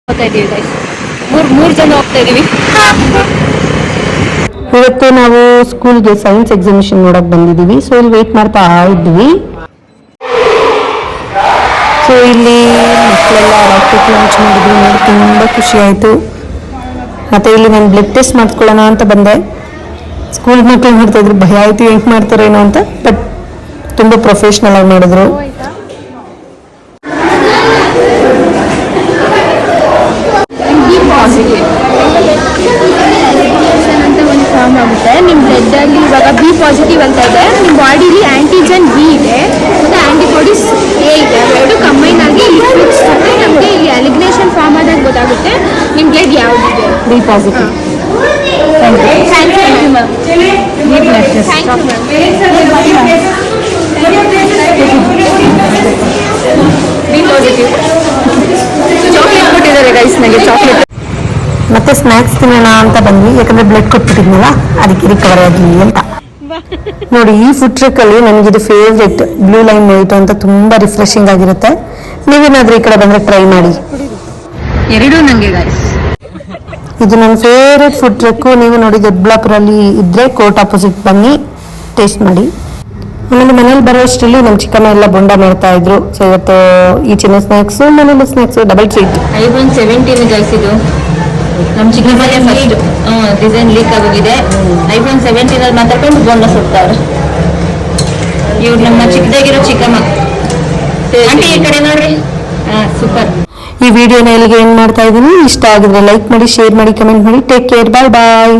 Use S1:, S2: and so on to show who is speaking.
S1: ಹೋಗ್ತಾ ಇದೀವಿ ಮೂರು ಜನ ಹೋಗ್ತಾ ಇದೀವಿ.
S2: ಇವತ್ತು ನಾವು ಸ್ಕೂಲ್ಗೆ ಸೈನ್ಸ್ ಎಕ್ಸಿಬಿಷನ್ ನೋಡಕ್ ಬಂದಿದ್ದೀವಿ. ಸೊ ಇಲ್ಲಿ ವೇಟ್ ಮಾಡ್ತಾ ಇದ್ವಿ. ಸೊ ಇಲ್ಲಿ ಮಕ್ಕಳೆಲ್ಲ ರಾಕೆಟ್ ಲಾಂಚ್ ಮಾಡಿದ್ರು, ನೋಡಿ ತುಂಬ ಖುಷಿ ಆಯಿತು. ಮತ್ತು ಇಲ್ಲಿ ನಾನು ಬ್ಲಡ್ ಟೆಸ್ಟ್ ಮಾಡಿಸ್ಕೊಳ್ಳೋಣ ಅಂತ ಬಂದೆ. ಸ್ಕೂಲ್ ಮಕ್ಕಳು ಮಾಡ್ತಾ ಇದ್ರು, ಭಯ ಆಯಿತು ಹೆಂಗೆ ಮಾಡ್ತಾರೇನೋ ಅಂತ. ಬಟ್ ತುಂಬ ಪ್ರೊಫೆಷ್ನಲ್ ಆಗಿ ಮಾಡಿದ್ರು.
S1: ಅಂತ ಒಂದು ಫಾರ್ಮ್ ಆಗುತ್ತೆ ನಿಮ್ಮ ಬ್ಲಡ್ ಅಲ್ಲಿ. ಇವಾಗ ಬಿ ಪಾಸಿಟಿವ್ ಅಂತ ಇದೆ, ನಿಮ್ಮ ಬಾಡಿಲಿ ಆಂಟಿಜನ್ ಬಿ ಇದೆ ಮತ್ತು ಆಂಟಿಬಾಡೀಸ್ ಎ ಇದೆ. ಎರಡು ಕಂಬೈನ್ ಆಗಿ ನಮಗೆ ಇಲ್ಲಿ ಅಲಿಗ್ನೇಷನ್ ಫಾರ್ಮ್ ಆದಾಗ ಗೊತ್ತಾಗುತ್ತೆ ನಿಮ್ಮ ಬ್ಲಡ್ ಯಾವುದಿದೆ.
S2: B positive.
S1: Thank you ma'am. B positive chocolate ಕೊಟ್ಟಿದ್ದಾರೆ ಗೈಸ್ ನನಗೆ. ಚಾಕ್ಲೇಟ್
S2: ಮತ್ತೆ ಸ್ನ್ಯಾಕ್ಸ್ ತಿನ್ನೋಣ ಅಂತ ಬಂದ್ವಿ, ಯಾಕಂದ್ರೆ ಬ್ಲಡ್ ಕೊಟ್ಬಿಟ್ಟಿದ್ನಲ್ಲ, ಅದಕ್ಕೆ ರಿಕವರಿ ಆಗಲಿ ಅಂತ. ನೋಡಿ ಈ ಫುಡ್ ಟ್ರಕ್ ಅಲ್ಲಿ ನನಗಿದು ಫೇವ್ರೆಟ್, ಬ್ಲೂ ಲೈನ್ ಮೊಜಿಟೊ ಅಂತ ತುಂಬಾ ರಿಫ್ರೆಶಿಂಗ್ ಆಗಿರುತ್ತೆ. ನೀವೇನಾದ್ರೂ ಈ ಕಡೆ ಬಂದ್ರೆ ಟ್ರೈ ಮಾಡಿ.
S1: ಎರಡೂ ನಂಗೆ ಗೈಸ್.
S2: ಇದು ನನ್ನ ಫೇವ್ರೆಟ್ ಫುಡ್ ಟ್ರಕ್. ನೀವು ನೋಡಿ ದೊಡ್ಡಬಳ್ಳಾಪುರಲ್ಲಿ ಇದ್ರೆ ಕೋರ್ಟ್ ಆಪೋಸಿಟ್ ಬನ್ನಿ, ಟೇಸ್ಟ್ ಮಾಡಿ. ಆಮೇಲೆ ಮನೇಲಿ ಬರೋ ಅಷ್ಟರಲ್ಲಿ ನಮ್ಮ ಚಿಕ್ಕಮ್ಮ ಎಲ್ಲ ಬೊಂಡ ಮಾಡ್ತಾ ಇದ್ರು. ಸೊ ಇವತ್ತು ಈಚಿನ ಸ್ನ್ಯಾಕ್ಸು, ಮನೇಲಿ snacks, double treat.
S1: IPhone 17 guys ಇದು. ನಮ್ಮ ಚಿಕ್ಕಮ್ಮನೇ ಫಸ್ಟ್ ಡಿಸೈನ್ ಲೀಕ್ ಆಗೋಗಿದೆ. ಐಫೋನ್ 17 ಅಲ್ಲಿ ಮಾತಾಡ್ಕೊಂಡು ಬೊಂಡ ಸುಡ್ತಾವ್ರೆ ಇವ್ರು, ನಮ್ಮ ಚಿಕ್ಕದಾಗಿರೋ ಚಿಕ್ಕಮ್ಮ. ಆಂಟಿ ಈ ಕಡೆ ನೋಡ್ರಿ. ಸೂಪರ್.
S2: ಈ ವಿಡಿಯೋನ ಎಲ್ಲಿಗೆ ಏನು ಮಾಡ್ತಾ ಇದ್ದೀನಿ, ಇಷ್ಟ ಆಗಿದ್ರೆ ಲೈಕ್ ಮಾಡಿ, ಶೇರ್ ಮಾಡಿ, ಕಮೆಂಟ್ ಮಾಡಿ. ಟೇಕ್ ಕೇರ್, ಬಾಯ್ ಬಾಯ್.